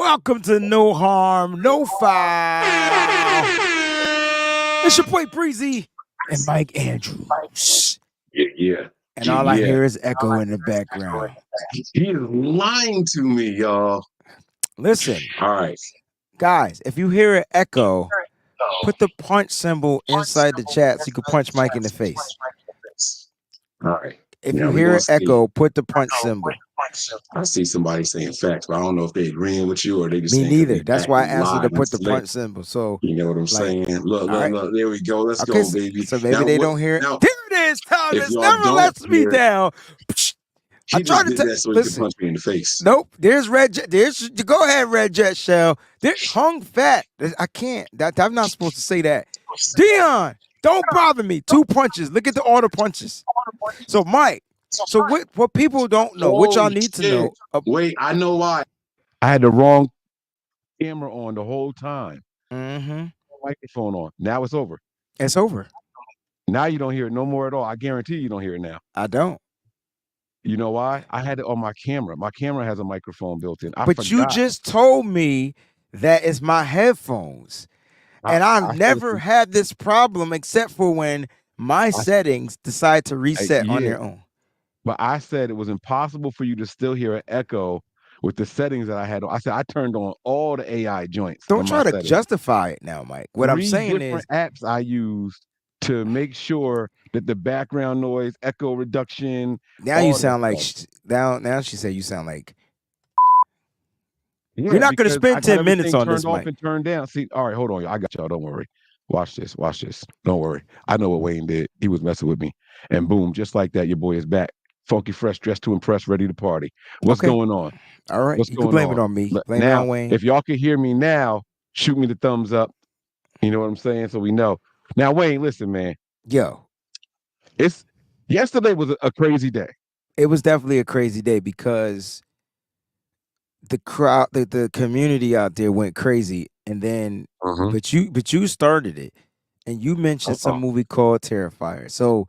Welcome to No Harm, No Foul. It's your boy Breezy and Mike Andrews. Yeah. And all I hear is echo in the background. He is lying to me, y'all. Listen, All right. guys, if you hear an echo, put the punch symbol inside the chat so you can punch Mike in the face. All right. If Now you we hear gonna an see. echo, put the punch symbol. I see somebody saying facts, but I don't know if they agreeing with you or they just Me saying 'cause neither. we That's why I acting asked you to live and put the slick. punch symbol. So, You know what I'm saying? Look, all right. There we go. Let's Okay, go, baby. so maybe they don't hear it. Now, There it is, Thomas. if y'all Never don't lets me hear it, down. I he tried just to did that so he could listen. punch me in the face. Nope. There's Red Jet. There's go ahead, Red Jet Shell. There hung fat. I can't. I'm not supposed to say that. Dion, don't bother me. 2 punches. Look at all the punches. So Mike. So what people don't know, what y'all need to know. Wait, I know why. I had the wrong camera on the whole time. Microphone on. Now it's over. It's over. Now you don't hear it no more at all. I guarantee you don't hear it now. I don't. You know why? I had it on my camera. My camera has a microphone built in. But you just told me that it's my headphones. And I never had this problem except for when my settings decide to reset on their own. But I said it was impossible for you to still hear an echo with the settings that I had on. I said I turned on all the AI joints. Don't try to justify it now, Mike. What I'm saying is apps I used to make sure that the background noise, echo reduction. Now you sound like now she said you sound like yeah, you're not going to spend 10 minutes on this, turned off Mike. and turned down. See, all right, hold on, I got y'all. Don't worry. Watch this. Don't worry. I know what Wayne did. He was messing with me, and boom, just like that, your boy is back. Funky fresh, dressed to impress, ready to party. What's going on? All right, you can blame it on me. Blame it on Wayne. If y'all can hear me now, shoot me the thumbs up. You know what I'm saying? So we know. Now, Wayne, listen, man. Yo, yesterday was a crazy day. It was definitely a crazy day because the crowd, the community out there went crazy, and then but you started it. And you mentioned some movie called Terrifier. So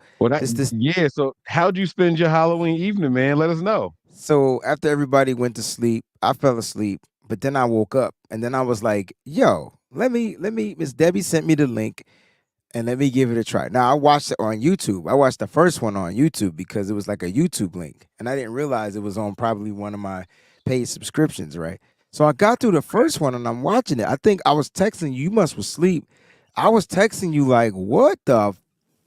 So how'd you spend your Halloween evening, man? Let us know. So after everybody went to sleep, I fell asleep, but then I woke up and then I was like, yo, let me Miss Debbie sent me the link and let me give it a try. Now I watched it on YouTube. I watched the first one on YouTube because it was like a YouTube link. And I didn't realize it was on probably one of my paid subscriptions, right? So I got through the first one and I'm watching it. I think I was texting you must was asleep. I was texting you like, what the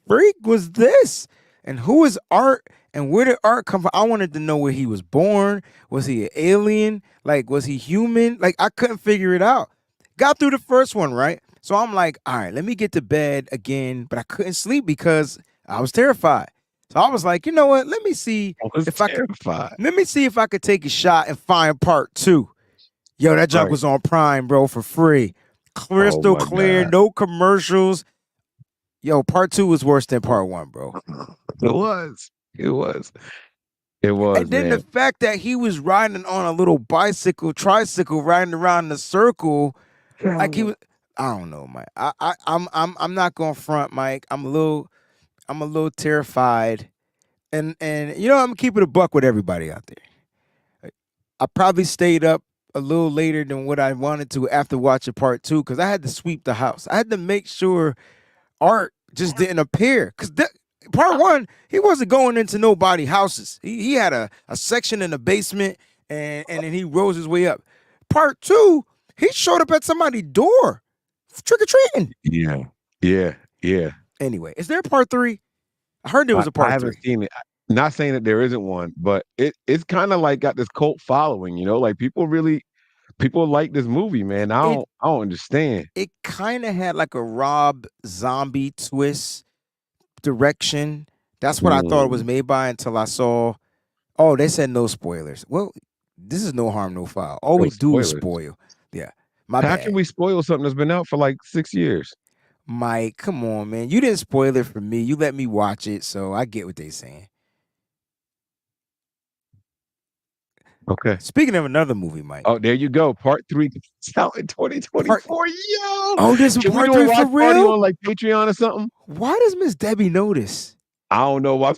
freak was this? And who is Art? And where did Art come from? I wanted to know where he was born. Was he an alien? Like, was he human? Like, I couldn't figure it out. Got through the first one, right? So I'm like, all right, let me get to bed again. But I couldn't sleep because I was terrified. So I was like, you know what? Let me see if I could take a shot and find part 2. Yo, that junk was on Prime, bro, for free. Crystal clear, God. no commercials. Yo, part 2 was worse than part 1, bro. It was. And then the fact that he was riding on a little tricycle, riding around in a circle, like he was. I don't know, Mike. I'm not gonna front, Mike. I'm a little terrified, and you know I'm keeping a buck with everybody out there. I probably stayed up a little later than what I wanted to after watching part 2 because I had to sweep the house. I had to make sure Art just didn't appear because part 1 he wasn't going into nobody's houses. He had a section in the basement and then he rose his way up. Part 2 he showed up at somebody's door trick or treating. Yeah. Anyway, is there a part 3? I heard there was a part 3. I haven't seen it. Not saying that there isn't one, but it's kind of like got this cult following, you know, like people like this movie, man. I don't understand. It kind of had like a Rob Zombie twist direction. That's what I thought it was made by until I saw. Oh, they said no spoilers. Well, this is No Harm, No Foul. All we do is spoil. Yeah, my bad. How can we spoil something that's been out for like 6 years? Mike, come on, man. You didn't spoil it for me. You let me watch it, so I get what they're saying. Okay. Speaking of another movie, Mike. Oh, there you go. Part 3 out in 2024. Yo. Oh, this is part 3 for real? On like Patreon or something? Why does Miss Debbie know this? I don't know why.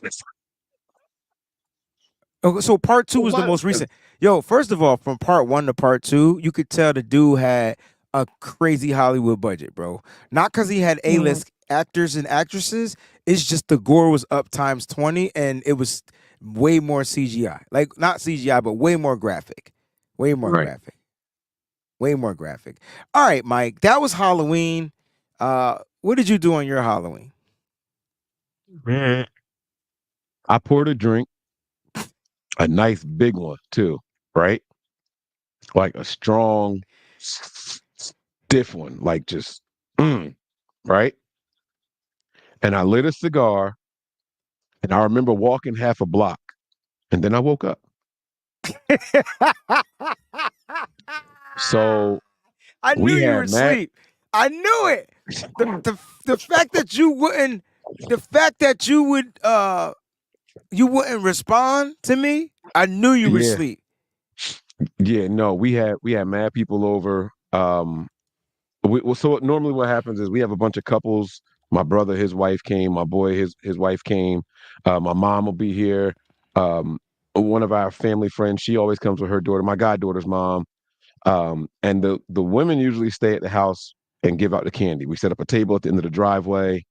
Okay, so part two Well, was the why? most recent. Yo, first of all, from part one to part two, you could tell the dude had a crazy Hollywood budget, bro. Not because he had Mm. A-list actors and actresses. It's just the gore was up times 20 and it was way more CGI. Like not CGI, but way more graphic. Way more Right. graphic. Way more graphic. All right, Mike. That was Halloween. What did you do on your Halloween? Man, I poured a drink, a nice big one too, right? Like a strong, stiff one, like just, right? And I lit a cigar, and I remember walking half a block, and then I woke up. So I knew we you were had Matt. asleep. I knew it. The fact that you wouldn't the fact that you wouldn't respond to me, I knew you were Yeah, asleep. yeah, no, we had mad people over. Well, so normally what happens is we have a bunch of couples. My brother, his wife came. My boy, his wife came. My mom will be here. Um, one of our family friends, she always comes with her daughter, my goddaughter's mom. And the women usually stay at the house and give out the candy. We set up a table at the end of the driveway,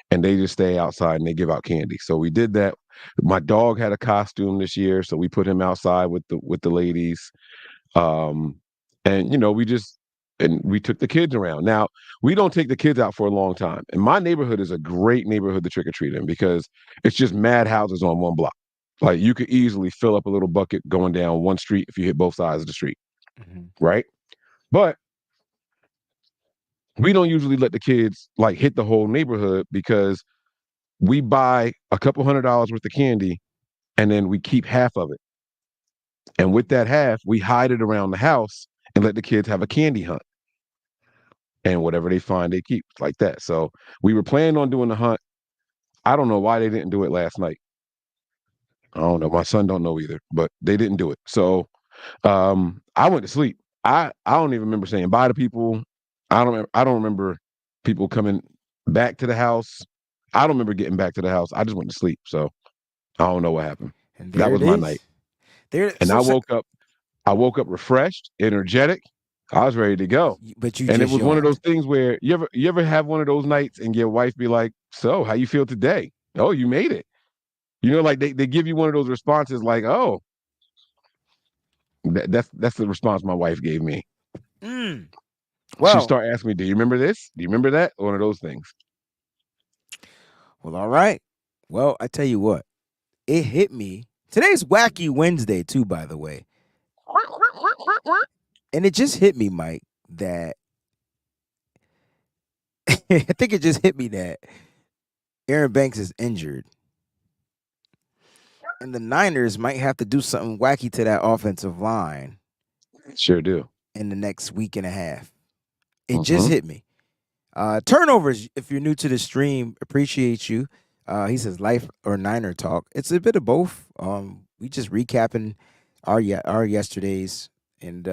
and they just stay outside and they give out candy. So we did that. My dog had a costume this year, so we put him outside with the ladies. Um, and we took the kids around. Now, we don't take the kids out for a long time. And my neighborhood is a great neighborhood to trick or treat in because it's just mad houses on one block. Like you could easily fill up a little bucket going down one street if you hit both sides of the street, Mhm. right? But we don't usually let the kids like hit the whole neighborhood because we buy a couple $100 worth of candy and then we keep half of it. And with that half, we hide it around the house and let the kids have a candy hunt. And whatever they find, they keep like that. So we were planning on doing the hunt. I don't know why they didn't do it last night. I don't know. My son don't know either, but they didn't do it. So I went to sleep. I don't even remember saying bye to people. I don't remember people coming back to the house. I don't remember getting back to the house. I just went to sleep. So I don't know what happened. And That there was it my night. is. There And I woke up refreshed, energetic. I was ready to go. but you And it just was one of those yawned. things where you ever have one of those nights and your wife be like, "So, how you feel today?" "Oh, you made it." Like they give you one of those responses like, "Oh." That's the response my wife gave me. Mm. She Well, started asking me, "Do you remember this? Do you remember that?" One of those things. well, all right. Well, I tell you what, it hit me. Today's Wacky Wednesday, too, by the way. And it just hit me, Mike, that I think it just hit me that Aaron Banks is injured. And the Niners might have to do something wacky to that offensive line Sure do. in the next week and a half. It just Hmm. hit me. Turnovers, if you're new to the stream, appreciate you. He says life or Niner talk. It's a bit of both. We just recapping our yesterdays, and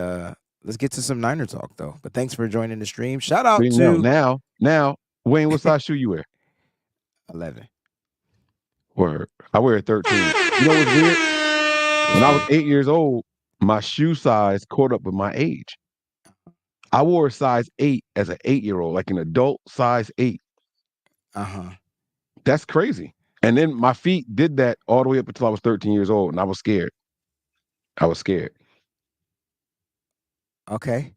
let's get to some Niner talk though. But thanks for joining the stream. Shout out See now, to now, now, Wayne, what size shoe you wear? 11. Word. I wear a 13. You know what's weird? What's When I was weird? 8 years old, my shoe size caught up with my age. I wore a size 8 as an 8-year-old, like an adult size 8. Uh huh. That's crazy. And then my feet did that all the way up until I was 13 years old, and I was scared. I was scared. Okay.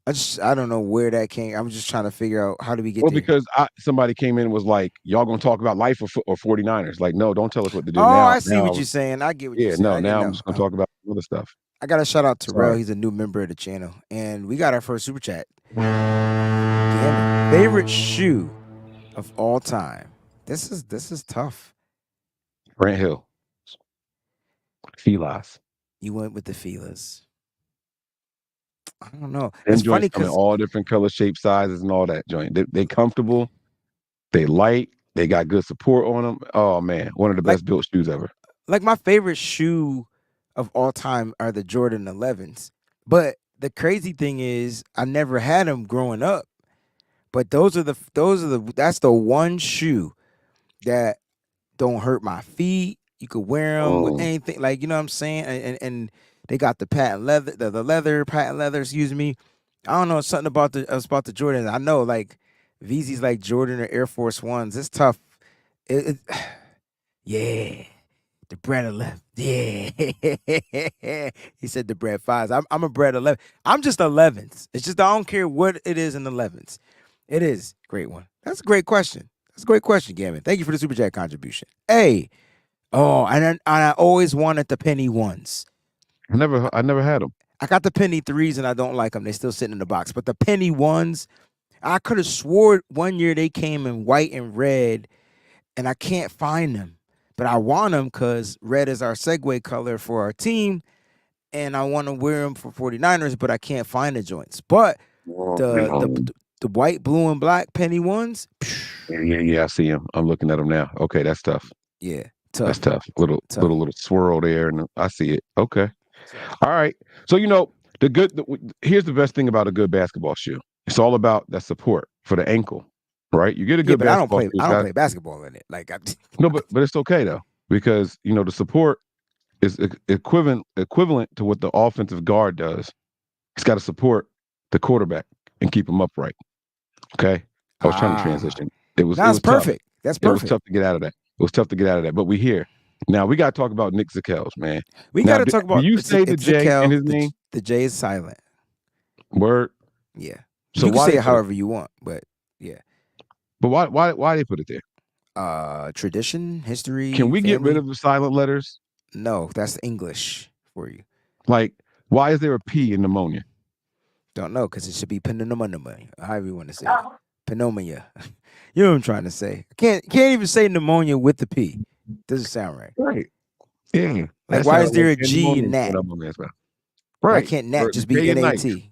I don't know where that came. I'm just trying to figure out how do we get Well, there. because somebody came in and was like, "Y'all gonna talk about life or 49ers?" Like, no, don't tell us what to do. Oh, Now, I see now, what you're saying. I get what you're yeah, saying. no, I didn't now I'm know. just gonna talk about other stuff. I got to shout out Terrell. Sorry. He's a new member of the channel, and we got our first super chat. Damn it. Favorite shoe of all time. This is tough. Grant Hill, Filas. You went with the feelers. I don't know. It's Them funny joints come in because all different color, shape, sizes, and all that joint. They comfortable. They light. They got good support on them. Oh man, one of the like best built shoes ever. my favorite shoe of all time are the Jordan 11s. But the crazy thing is, I never had them growing up. But that's the one shoe that don't hurt my feet. You could wear them with Mm. anything, like you know what I'm saying. And they got the patent leather, the leather patent leather. Excuse me. I don't know something about the Jordans. I know like VZ's like Jordan or Air Force Ones. It's tough. Yeah. The bread 11. Yeah. He said the bread fives. I'm a bread 11. I'm just 11s. It's just I don't care what it is in 11s. It is. Great one. That's a great question. That's a great question, Gavin. Thank you for the super chat contribution. Hey. Oh, and I always wanted the penny ones. I never had them. I got the penny threes and I don't like them. They still sitting in the box. But the penny ones, I could have swore one year they came in white and red, and I can't find them. But I want them because red is our segue color for our team, and I want to wear them for 49ers, but I can't find the joints. But the the Mm. the white, blue, and black penny ones, Yeah. I see them. I'm looking at them now. Okay, that's tough. yeah, That's tough, tough. tough, Little swirl there, and I see it. Okay. tough. All right. So here's the best thing about a good basketball shoe. It's all about that support for the ankle, right? You get a Yeah, good but I don't basketball play. shoe. I It's don't got play basketball in it. Like no, but it's okay though because the support is equivalent to what the offensive guard does. He's got to support the quarterback and keep him upright. Okay. I was trying to ah, transition. It that's was tough. perfect. That's It was perfect. tough to get out of that. It was tough to get out of that. But we here. Now we got to talk about Nick Zakelj, man. We got Now, to talk do about you say the it's J in Zakelj. his name? The J is silent. Word. Yeah, So you can why say they it put it? however you want, but yeah. But why they put it there? Tradition, Can history, we get rid family. of the silent letters? No, that's English for you. Like, why is there a P in pneumonia? Don't know because it should be pneumonia. However you want to say it. Pneumonia. You know what I'm trying to say. Can't even say pneumonia with the P. Doesn't sound right. Right. Yeah. Like That why sounds is like there a G pneumonia in Nat? going up on this man. Why Right. can't Nat Or just day be and night. NAT?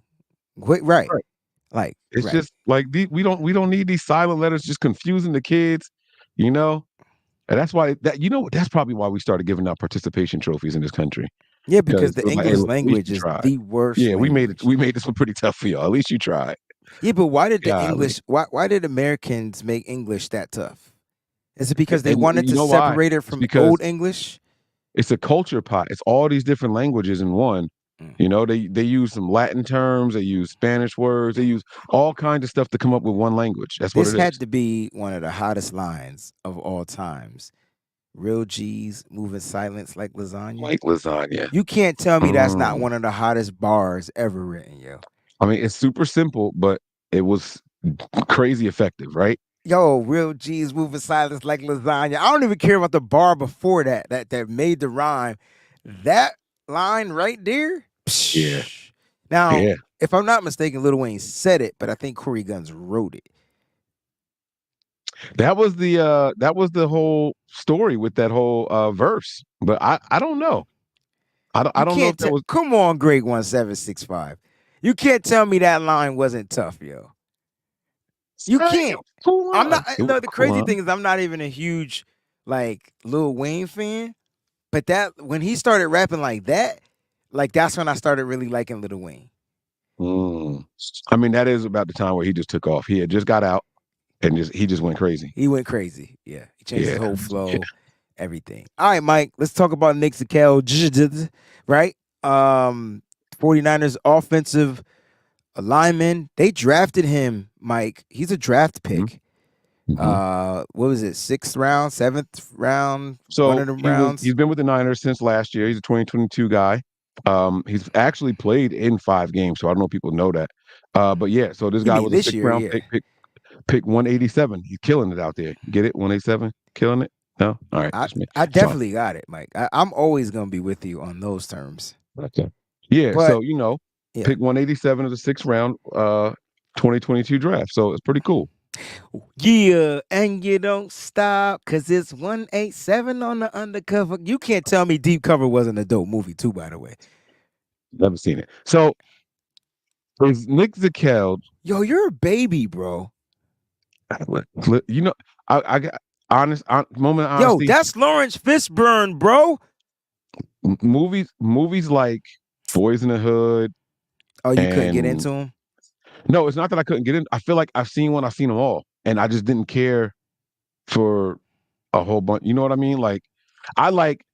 Right. Right. Like It's right. just like we don't need these silent letters just confusing the kids, you know? And that's why that's probably why we started giving out participation trophies in this country. Yeah, because Because the we're like, hey, English look, at least language you is tried. the worst Yeah, language. we made this one pretty tough for y'all. At least you tried. Yeah, but why did the Golly. English why did Americans make English that tough? Is it because they And wanted you to know why? separate it It's from because Old English? it's a culture pot. It's all these different languages in one. Mm. They use some Latin terms, they use Spanish words, they use all kinds of stuff to come up with one language. That's what This it is. had to be one of the hottest lines of all times. Real G's moving silence like lasagna. Like lasagna. You can't tell me that's not Mm. one of the hottest bars ever written, yo. I mean, it's super simple, but it was crazy effective, right? Yo, real G's moving silence like lasagna. I don't even care about the bar before that made the rhyme. That line right there. Yeah. Psh. Now, Yeah. if I'm not mistaken, Lil Wayne said it, but I think Corey Guns wrote it. That was the whole story with that whole verse. But I don't know. I You don't know can't if that tell. was Come on, Greg 1765. You can't tell me that line wasn't tough, yo. You It can't. was a cool I'm not. line. It was No, a the cool crazy line. thing is, I'm not even a huge like Lil Wayne fan. But that when he started rapping like that, like that's when I started really liking Lil Wayne. Mm. I mean, that is about the time where he just took off. He had just got out and he just went crazy. He went crazy. Yeah, he changed his Yeah. whole Yeah. flow, everything. All right, Mike. Let's talk about Nick Zakelj. Right. 49ers offensive lineman. They drafted him, Mike. He's a draft Mhm. pick. Mhm. What was it? 6th round, 7th round, one So of them rounds. he's been with the Niners since last year. He's a 2022 guy. He's actually played in 5 games, so I don't know if people know that. But yeah, so this You guy mean was a this sixth year? round Yeah. pick 187. He's killing it out there. Get it? 187? Killing it? No? All right, I just me. I Sorry. definitely got it, Mike. I'm always gonna be with you on those terms. Okay. Yeah, But so yeah. pick 187 of the 6th round 2022 draft. So it's pretty cool. Yeah, and you don't stop because it's 187 on the undercover. You can't tell me Deep Cover wasn't a dope movie, too, by the way. Never seen it. So is Nick Zakelj, Yo, you're a baby, bro. you know, I got moment of Yo, honesty. that's Lawrence Fishburne, bro. Movies like Boys in the Hood Oh, you couldn't get and into him? no, it's not that I couldn't get in. I feel like I've seen them all, and I just didn't care for a whole bunch. You know what I mean? Like I like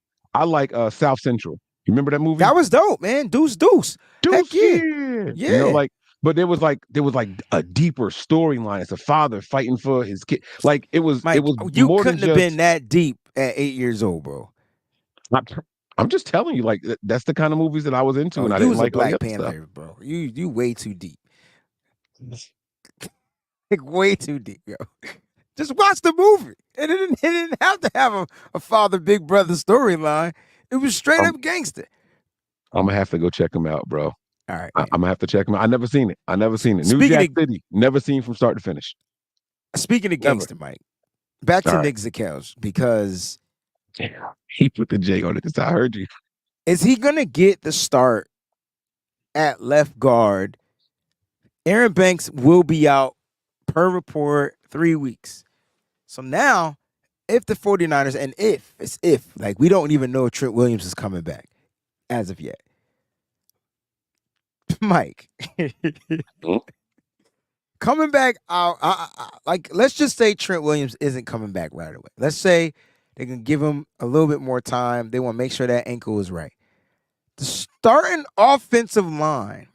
South Central. You remember that movie? That was dope, man. Deuce. Heck Deuce, yeah. yeah. Yeah. But there was a deeper storyline. It's a father fighting for his kid. Like it Mike, was you more than couldn't have been just. that deep at 8 years old, bro. I'm, I'm just telling you, like that's the kind of movies that I was into, Oh, and I you didn't was a like all the Black other stuff. Panther, bro. You way too deep. Like way too deep, yo. Just watch the movie. And it didn't have to have a father big brother storyline. It was straight I'm, up gangster. I'm gonna have to go check them out, bro. All right, I'm man. gonna have to check them out. I never seen it. I never seen it. New Speaking Jack of City, never seen from start to finish. speaking of Never. gangster, Mike. Back All to right. Nick Zakelj because Yeah. He put the J on it because I heard you. is he gonna get the start at left guard? Aaron Banks will be out per report 3 weeks. So now, if the 49ers, and if, like we don't even know if Trent Williams is coming back as of yet. Mike, Hmm? coming back out, like let's just say Trent Williams isn't coming back right away. Let's say they can give him a little bit more time. They want to make sure that ankle is right. The starting offensive line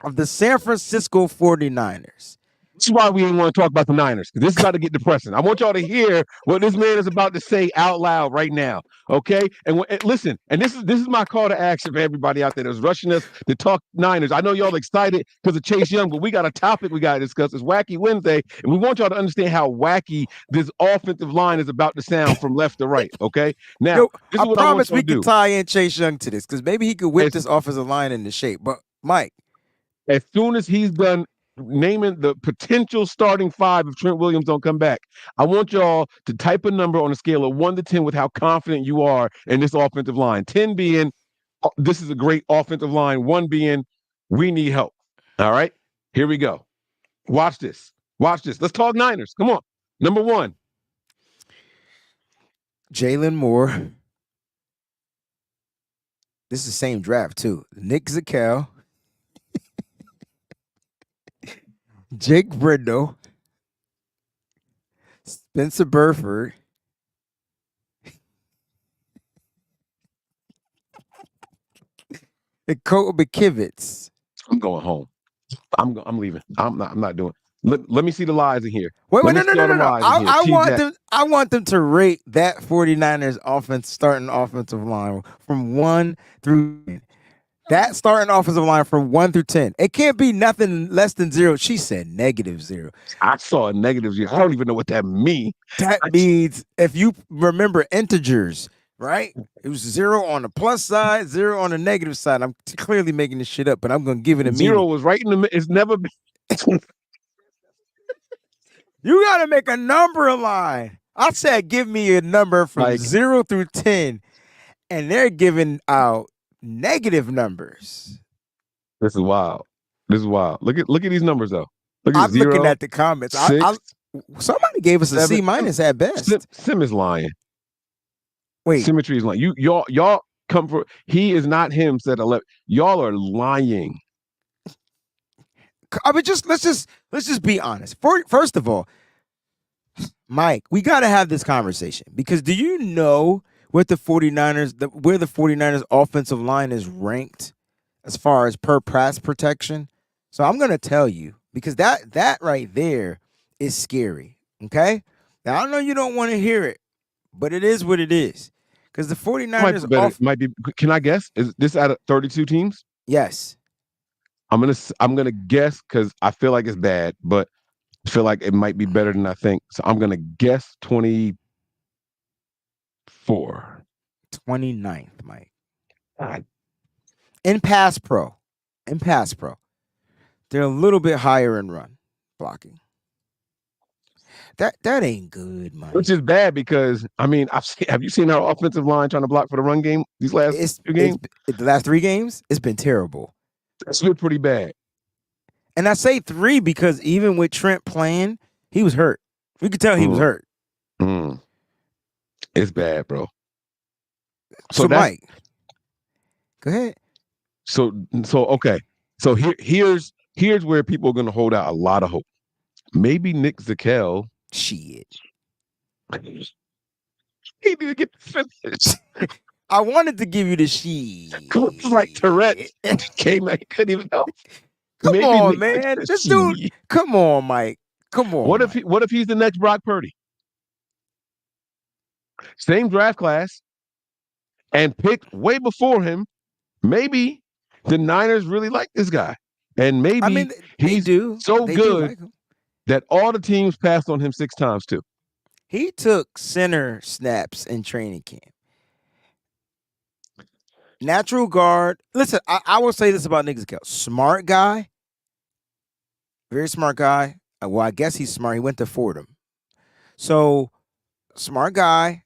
of the San Francisco 49ers. This is why we didn't want to talk about the Niners, because this is about to get depressing. I want y'all to hear what this man is about to say out loud right now. Okay, and listen, and this is my call to action for everybody out there that's rushing us to talk Niners. I know y'all excited because of Chase Young, but we got a topic we got to discuss. It's Wacky Wednesday, and we want y'all to understand how wacky this offensive line is about to sound from left to right. Okay, now Yo, this I is what I want promise y'all we to could do. tie in Chase Young to this because maybe he could whip As, this offensive line into shape. But Mike, as soon as he's done naming the potential starting five if Trent Williams don't come back, I want y'all to type a number on a scale of 1 to 10 with how confident you are in this offensive line. 10 being this is a great offensive line, 1 being we need help. All right, here we go. Watch this. Watch this. Let's talk Niners. Come on. Number 1. Jalen Moore. This is the same draft too. Nick Zakelj, Jake Brindle, Spencer Burford, and Cole McKivitz. I'm going home. I'm leaving. I'm not doing. Let me see the lies in here. Wait, Let me no, see all the lies in here. I want them to rate that 49ers offense starting offensive line from 1 through 10. That starting offensive line from 1 through 10. It can't be nothing less than 0. She said -0. I saw a negative. I don't even know what that means. That means if you remember integers, right? It was 0 on the plus side, 0 on the negative side. I'm clearly making this shit up, but I'm going to give it a 0 meaning. was right in the middle. It's never been. You got to make a number line. I said give me a number from Like, 0 through 10, and they're giving out negative numbers. this is wild. This is wild. Look at these numbers though. Look at I'm looking 0, at the comments. 6. Somebody gave us a 7. C minus at best. Sim is lying. Wait, Symmetry is lying. Y'all come for. He is not him. Said 11. Y'all are lying. I mean, let's just be honest. First of all, Mike, we got to have this conversation because do you know what where the 49ers offensive line is ranked as far as per pass protection? So I'm going to tell you because that right there is scary, okay? Now I know you don't want to hear it, but it is what it is. Cuz the Might be 49ers better. Might be. Can I guess? Is this out of 32 teams? yes. I'm gonna guess because I feel like it's bad, but I feel like it might be better than I think. So I'm gonna guess 24. 29th, Mike. God. In pass pro. In pass pro. They're a little bit higher in run blocking. That ain't good, Mike. Which is bad because I mean, have you seen our offensive line trying to block for the run game these last few games? The last 3 games, it's been terrible. It's been pretty bad. And I say 3 because even with Trent playing, he was hurt. We could tell he was hurt. It's bad, bro. So Mike, go ahead. So okay. So here's where people are going to hold out a lot of hope. Maybe Nick Zakelj. Shit. He didn't get to finish. I wanted to give you the she. It's like Tourette came out. He couldn't even help. Come Maybe on, make man. the This dude. she. Come on, Mike. Come on, Mike. What if he's the next Brock Purdy? Same draft class and picked way before him. Maybe the Niners really like this guy. And I maybe mean, they he's do. so They do good like him. that all the teams passed on him 6 times too. He took center snaps in training camp. Natural guard. Listen, I will say this about Nick Zakelj. Smart guy. Very smart guy. Well, I guess he's smart. He went to Fordham. So, smart guy.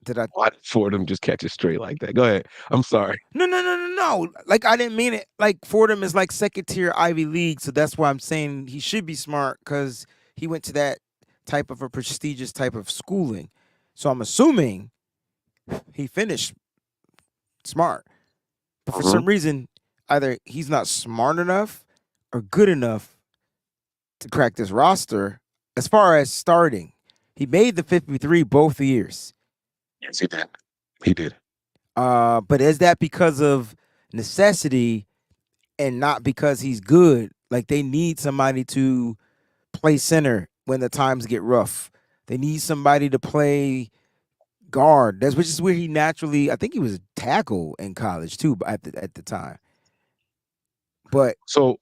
Did I? Why did Fordham just catch it straight like that? Go ahead. I'm sorry. No. Like, I didn't mean it. Like, Fordham is like second tier Ivy League. So, that's why I'm saying he should be smart because he went to that type of a prestigious type of schooling. So, I'm assuming he finished smart. But for some reason, either he's not smart enough or good enough to crack this roster as far as starting. He made the 53 both years. Yes, he did. He did. But is that because of necessity and not because he's good? Like they need somebody to play center when the times get rough. They need somebody to play guard. That's which is where he naturally. I think he was a tackle in college too at the time. But So,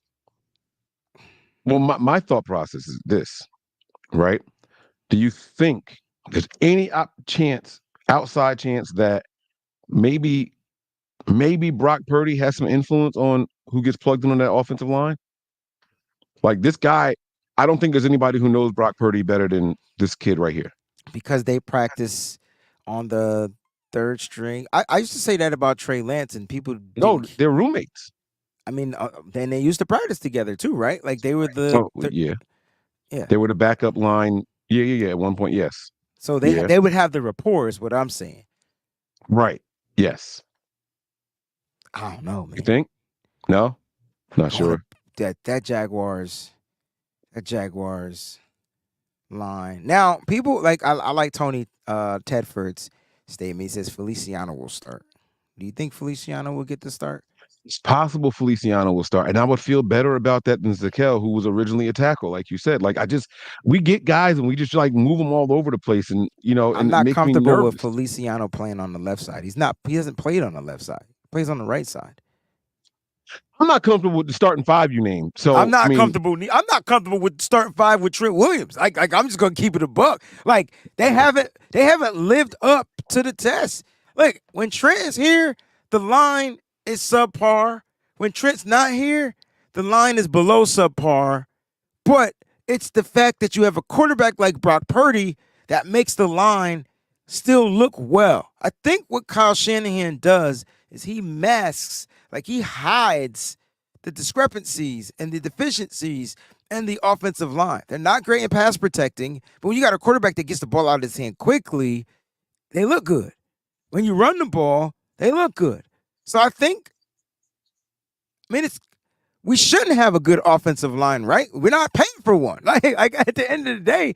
well, my thought process is this, right? Do you think there's any outside chance that maybe Brock Purdy has some influence on who gets plugged in on that offensive line? Like this guy, I don't think there's anybody who knows Brock Purdy better than this kid right here. because they practice on the third string. I used to say that about Trey Lance, and people No, didn't. they're roommates. I mean, then they used to practice together too, right? Like they were So yeah, yeah. they were the backup line. Yeah. At one point, yes. So Yeah. they would have the rapport, is what I'm saying. Right. Yes. I don't know, man. You think? No, not sure. That Jaguars line. Now, people like I like Tony Tedford's statement. He says Feliciano will start. Do you think Feliciano will get the start? It's possible Feliciano will start, and I would feel better about that than Zakelj, who was originally a tackle, like you said. Like we get guys and we just like move them all over the place, and I'm and it not makes me comfortable with nervous. Feliciano playing on the left side. He hasn't played on the left side. He plays on the right side. I'm not comfortable with the starting five you named. So I'm not I mean, comfortable. I'm not comfortable with starting five with Trent Williams. Like I'm just gonna keep it a buck. Like they haven't lived up to the test. Like when Trent is here, the line is subpar. When Trent's not here, the line is below subpar. But it's the fact that you have a quarterback like Brock Purdy that makes the line still look well. I think what Kyle Shanahan does is he masks, like he hides the discrepancies and the deficiencies and the offensive line. They're not great in pass protecting, but when you got a quarterback that gets the ball out of his hand quickly, they look good. When you run the ball, they look good. So I think, we shouldn't have a good offensive line, right? We're not paying for one. Like at the end of the day,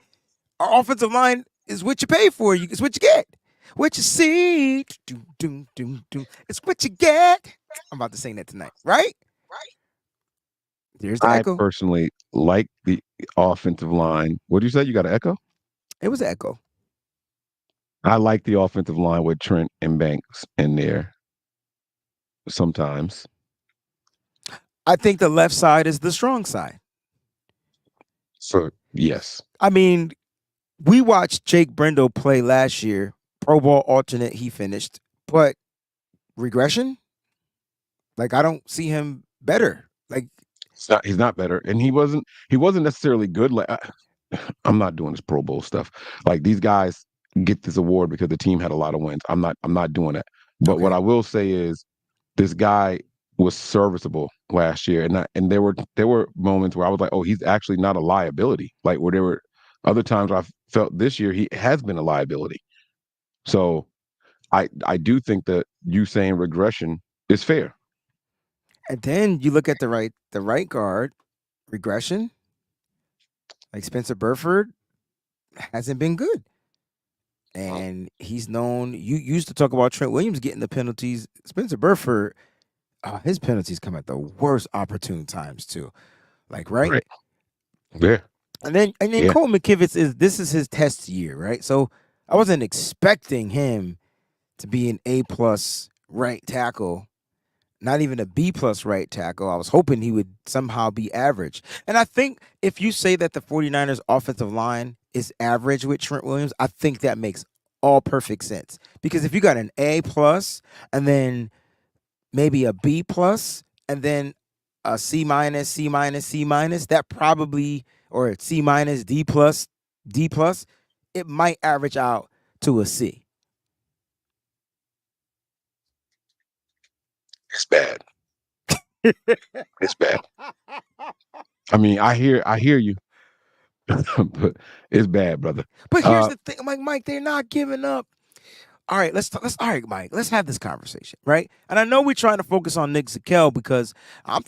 our offensive line is what you pay for. It's what you get. What you see, it's what you get. I'm about to sing that tonight, right? There's the I echo. personally like the offensive line. What do you say? You got an echo? It was an echo. I like the offensive line with Trent and Banks in there. Sometimes. I think the left side is the strong side. So yes. I mean, we watched Jake Brendel play last year, Pro Bowl alternate. He finished, but regression. Like I don't see him better. Like He's not better, and he wasn't necessarily good. Like I'm not doing this Pro Bowl stuff. Like these guys get this award because the team had a lot of wins. I'm not doing that. But okay. What I will say is this guy was serviceable last year, and there were moments where I was like, oh, he's actually not a liability. Like where there were other times where I felt this year he has been a liability. So I do think that you saying regression is fair. And then you look at the right guard, regression. Like Spencer Burford hasn't been good. and he's known. You used to talk about Trent Williams getting the penalties. Spencer Burford, his penalties come at the worst opportune times too. Like right, Right. Yeah. and then Yeah. Cole McKivitz is his test year, right? So I wasn't expecting him to be an A+ right tackle, not even a B+ right tackle. I was hoping he would somehow be average. And I think if you say that the 49ers offensive line is average with Trent Williams, I think that makes all perfect sense. Because if you got an A+ and then maybe a B+ and then a C-, C-, that probably, or C-, D+, it might average out to a C. It's bad. It's bad. I mean, I hear you, but it's bad, brother. But here's Uh, the thing, Mike, they're not giving up. All right, all right, Mike, let's have this conversation, right? And I know we're trying to focus on Nick Zakelj because I'm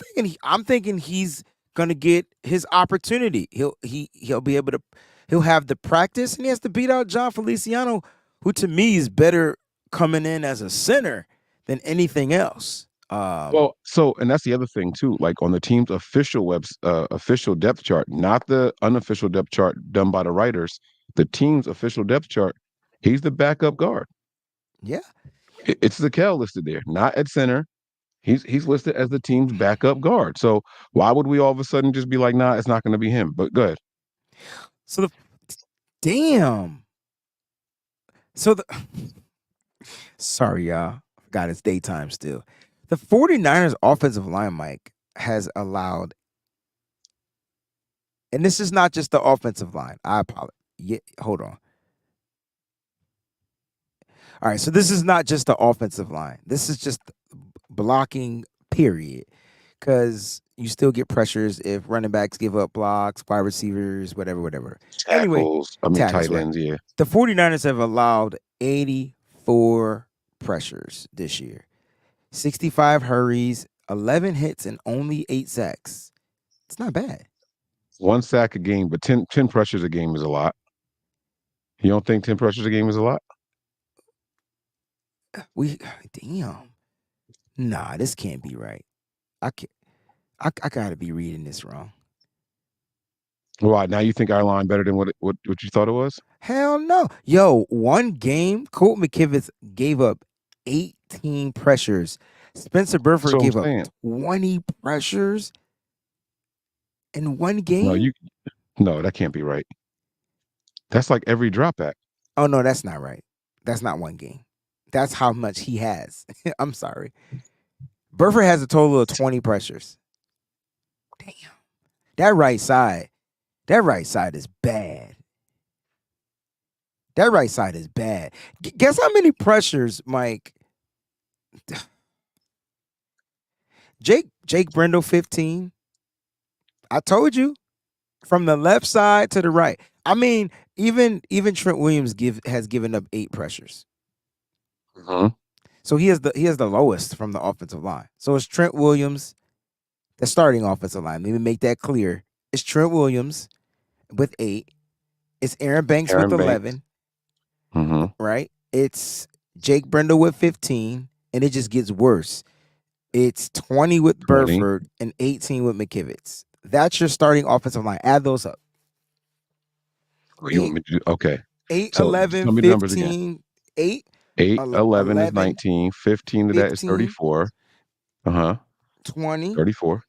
thinking he's gonna get his opportunity. He'll be able to, he'll have the practice, and he has to beat out John Feliciano, who to me is better coming in as a center than anything else. well, so and that's the other thing too. Like on the team's official depth chart, not the unofficial depth chart done by the writers. The team's official depth chart. He's the backup guard. Yeah. It's the Kel listed there, not at center. He's listed as the team's backup guard. So why would we all of a sudden just be like, nah, it's not going to be him? But good. So the damn. So the sorry, y'all. God, it's daytime still. The 49ers offensive line, Mike, has allowed, and this is not just the offensive line. I apologize. Yeah, hold on. All right, so this is not just the offensive line. This is just blocking, period. Because you still get pressures if running backs give up blocks, wide receivers, whatever. Anyway, Tackles, I mean tackles, tight right? ends, yeah. The 49ers have allowed 84 pressures this year, 65 hurries, 11 hits, and only 8 sacks. It's not bad. One sack a game, but 10 pressures a game is a lot. You don't think 10 pressures a game is a lot? We damn. Nah, this can't be right. I can't, I gotta be reading this wrong. Why? Now you think our line better than what you thought it was? Hell no. Yo, one game, Colt McKivitz gave up 18 pressures. Spencer That's Burford what I'm gave up saying. 20 pressures in one No, game. no, that can't be right. That's like every drop back. Oh no, that's not right. That's not one game. That's how much he has. I'm sorry. Burford has a total of 20 pressures. Damn. That right side. That right side is bad. That right side is bad. Guess how many pressures, Mike? Jake Brendel 15. I told you, from the left side to the right. I mean, even Trent Williams has given up 8 pressures. Mhm. So he has the lowest from the offensive line. So it's Trent Williams, the starting offensive line. Let me make that clear. It's Trent Williams with 8. It's Aaron Banks with Aaron Banks. 11, Hmm. right? It's Jake Brendel with 15, and it just gets worse. It's 20 with 20. Burford and 18 with McKivitz. That's your starting offensive line. Add those up. Oh, you want 8, me to do? Okay. 8, So 11, tell me the numbers again. 15, 8, 8, 11 is 11, 19. 15 to that is 15, 34. Uh-huh. 20, 34.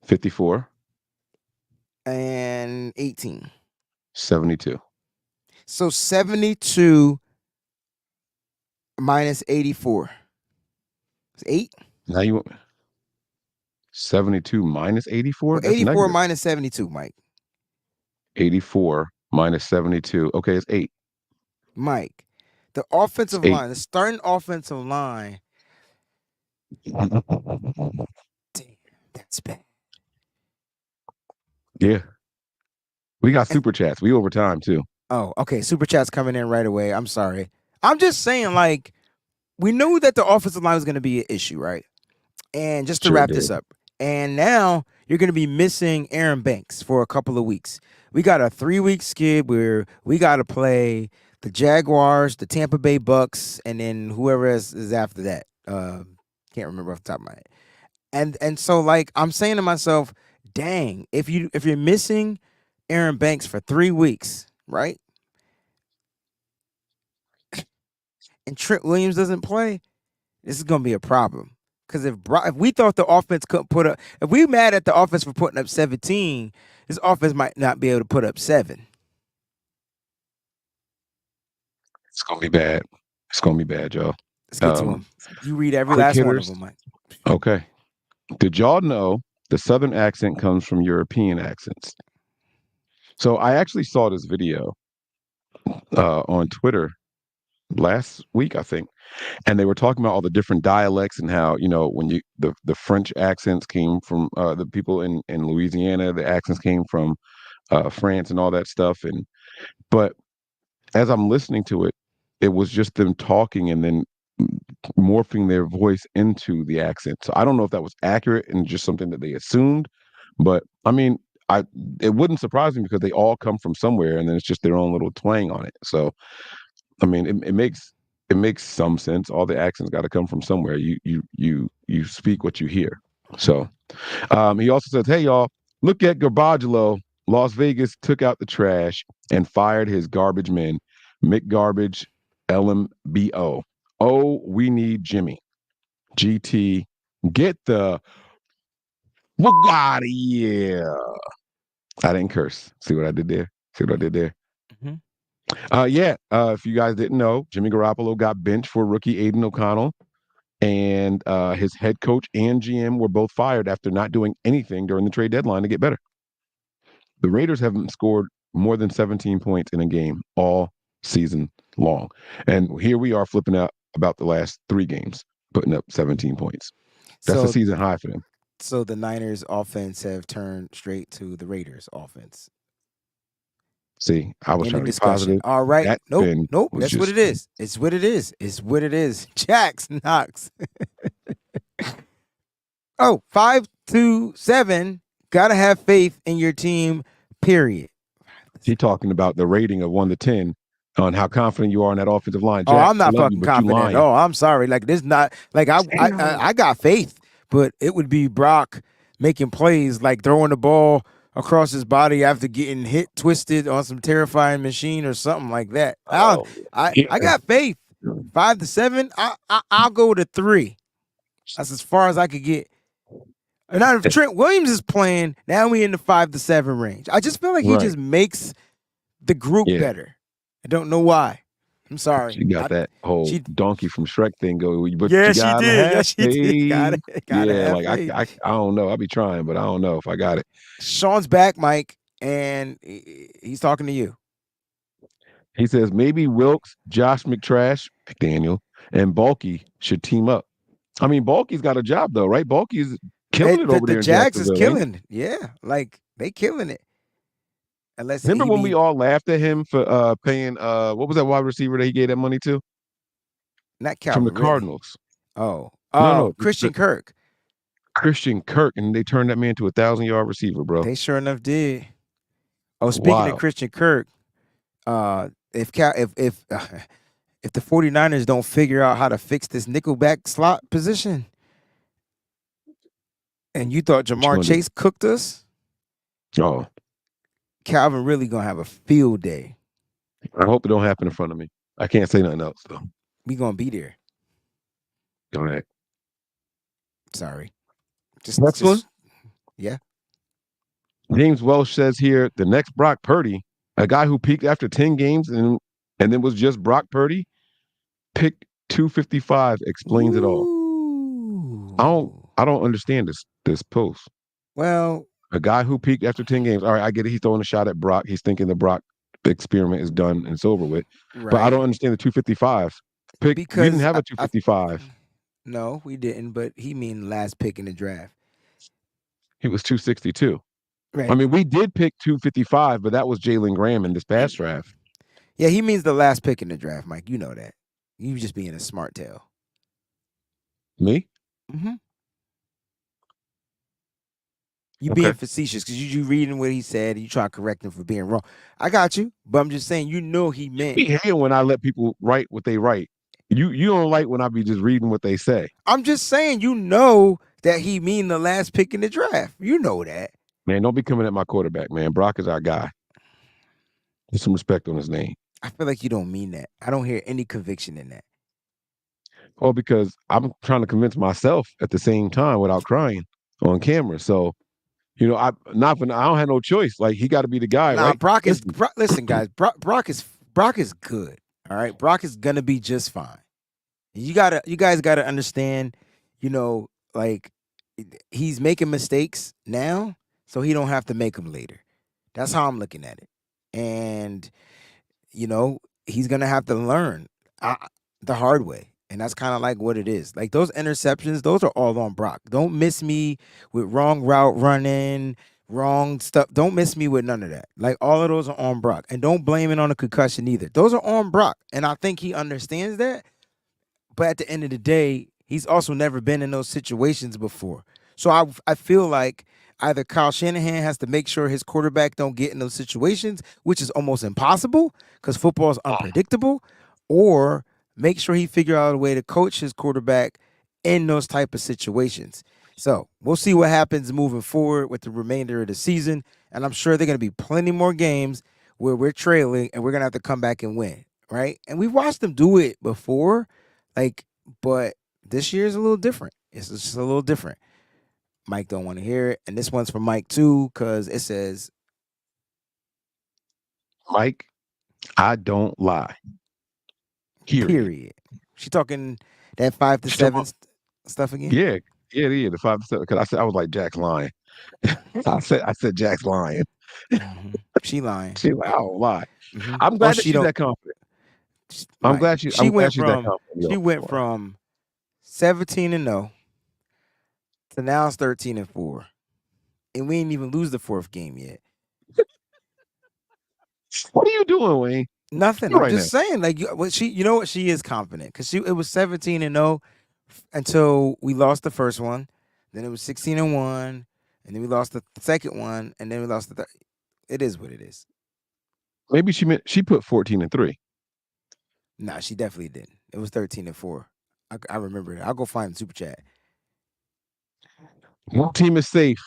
54. and 18. 72. So 72 minus 84. It's 8? Now you want 72 minus 84? Well, That's 84 negative. minus 72, Mike. 84 minus 72. Okay, it's 8. Mike, the It's offensive 8. line, the starting offensive line, damn, that's bad. Yeah. We got And, super chats. We over time too. oh, okay. Super chat's coming in right away. I'm sorry. I'm just saying, like, we knew that the offensive line was going to be an issue, right? And just to Sure wrap this did. up, and now you're going to be missing Aaron Banks for a couple of weeks. We got a 3-week skid where we got to play the Jaguars, the Tampa Bay Bucks, and then whoever is after that. Can't remember off the top of my head. And so like I'm saying to myself, dang, if you're missing Aaron Banks for 3 weeks, right? And Trent Williams doesn't play, this is gonna be a problem. Because if we thought the offense couldn't put up, if we mad at the offense for putting up 17, this offense might not be able to put up 7. It's gonna be bad. It's gonna be bad, y'all. Let's get to them. You read every Quick last one of hitters. them, Mike. Okay. Did y'all know the Southern accent comes from European accents? So I actually saw this video on Twitter last week, I think, and they were talking about all the different dialects and how when the French accents came from the people in Louisiana, the accents came from France and all that stuff, but as I'm listening to it, it was just them talking and then morphing their voice into the accent. So I don't know if that was accurate and just something that they assumed, but I mean, it wouldn't surprise me because they all come from somewhere, and then it's just their own little twang on it. So I mean, it makes some sense. All the accents got to come from somewhere. You speak what you hear. So he also says, "Hey y'all, look at Garbagelo. Las Vegas took out the trash and fired his garbage men, Mick Garbage, LMBO. Oh, we need Jimmy. GT, get the Bugatti. Yeah, I didn't curse. See what I did there? See what I did there? Mm-hmm. If you guys didn't know, Jimmy Garoppolo got benched for rookie Aiden O'Connell, and his head coach and GM were both fired after not doing anything during the trade deadline to get better. The Raiders haven't scored more than 17 points in a game all season long. And here we are flipping out about the last 3 games, putting up 17 points. That's a So season high for them. so the Niners offense have turned straight to the Raiders offense. See, I was In the trying to be discussion. positive. All right. That Nope. spin Nope. was That's what just it is. It's what it is. It's what it is. Jax Knox. Oh, 5-7. Gotta have faith in your team, period. he talking about the rating of 1 to 10 on how confident you are in that offensive line. Oh, Jack, I'm I not love you, fucking but you confident. lying. Oh, I'm sorry. Like this not like I got faith, but it would be Brock making plays like throwing the ball across his body after getting hit twisted on some terrifying machine or something like that. Oh, I got faith. 5-7. I'll go to 3. That's as far as I could get. And now if Trent Williams is playing, now we in the 5-7 range. I just feel like he right. just makes the group Yeah. better. I don't know why. I'm sorry. She got that whole she- donkey from Shrek thing going. But Yeah, you she gotta did. have Yeah, she did. faith. Gotta Yeah, have like faith. I don't know. I'll be trying, but I don't know if I got it. Sean's back, Mike, and he's talking to you. He says maybe Wilkes, Josh McTrash, McDaniel, and Bulky should team up. I mean, Bulky's got a job though, right? Bulky's killing it over there The in Jags is Jacksonville. killing it. Yeah, like they killing it. Unless Remember when we all laughed at him for paying what was that wide receiver that he gave that money to? Not Calvin, From the Cardinals. Really. No, Christian Kirk. Christian Kirk, and they turned that man to 1,000-yard receiver, bro. They sure enough did. Oh, speaking of Christian Kirk, if the 49ers don't figure out how to fix this nickelback slot position, and you thought Jamar Chase cooked us, oh, Calvin really gonna have a field day. I hope it don't happen in front of me. I can't say nothing else though. We gonna be there. All right. Sorry. Next one. Yeah. James Welsh says here, the next Brock Purdy, a guy who peaked after 10 games and then was just Brock Purdy, pick 255 explains it all. I don't understand this post. Well, a guy who peaked after 10 games. All right, I get it. He's throwing a shot at Brock. He's thinking the Brock experiment is done and it's over with. Right. But I don't understand the 255 pick. Because we didn't have a 255. No, we didn't. But he mean last pick in the draft. He was 262. Right. I mean, we did pick 255, but that was Jalen Graham in this past draft. Yeah, he means the last pick in the draft, Mike. You know that. You just being a smart tail. Me? Mm-hmm. You being Okay. facetious because you reading what he said and you try to correct him for being wrong. I got you, but I'm just saying you know he You meant. be hating when I let people write what they write. You don't like when I be just reading what they say. I'm just saying you know that he mean the last pick in the draft. You know that. Man, don't be coming at my quarterback, man. Brock is our guy. Put some respect on his name. I feel like you don't mean that. I don't hear any conviction in that. Well, because I'm trying to convince myself at the same time without crying on camera. So, I don't have no choice. Like he got to be the guy, Nah, right? Brock is. Listen, Listen, guys. Brock is good. All right, Brock is gonna be just fine. You guys gotta understand. You know, like he's making mistakes now, so he don't have to make them later. That's how I'm looking at it. And he's gonna have to learn uh, the hard way, and that's kind of like what it is. Like those interceptions, those are all on Brock. Don't miss me with wrong route running, wrong stuff. Don't miss me with none of that. Like all of those are on Brock, and don't blame it on a concussion either. Those are on Brock, and I think he understands that. But at the end of the day, he's also never been in those situations before. So I feel like either Kyle Shanahan has to make sure his quarterback don't get in those situations, which is almost impossible because football is unpredictable, or make sure he figure out a way to coach his quarterback in those type of situations. So we'll see what happens moving forward with the remainder of the season. And I'm sure there are going to be plenty more games where we're trailing and we're going to have to come back and win, right? And we've watched them do it before, like, but this year is a little different. It's just a little different. Mike don't want to hear it, and this one's for Mike too, because it says, Mike, I don't lie. Period. "Period." She talking that 5 to 7 stuff again. Yeah, yeah. The 5 to 7. Because I was like Jack's lying. I said Jack's lying. She lying. She's like, I don't lie. Mm-hmm. I'm glad that she's that confident. I'm Right. glad she's that confident. She went from 17-0 to now it's 13-4, and we ain't even lose the fourth game yet. What are you doing, Wayne? Nothing. I'm just saying, like, what she is confident because it was 17-0 until we lost the first one, then it was 16-1, and then we lost the second one, and then we lost the third. It is what it is. Maybe she put 14-3. Nah, she definitely didn't. It was 13-4. I remember it. I'll go find the super chat. One team is safe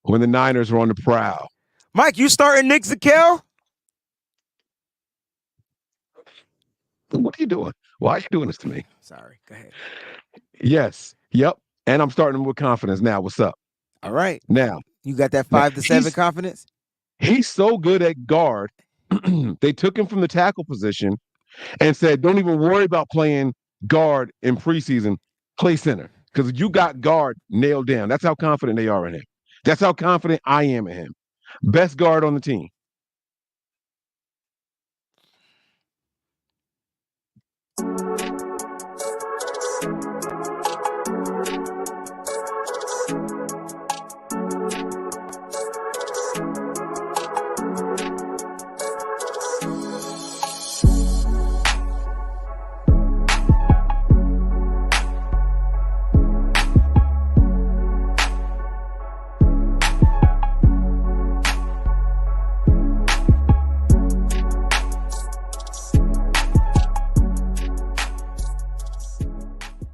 when the Niners are on the prowl. Mike, you starting Nick Zakelj? What are you doing? Why are you doing this to me? Sorry. Go ahead. Yes. Yep. And I'm starting with confidence now. What's up? All right. Now. You got that 5-7 confidence? He's so good at guard. They took him from the tackle position and said, don't even worry about playing guard in preseason. Play center. Because you got guard nailed down. That's how confident they are in him. That's how confident I am in him. Best guard on the team.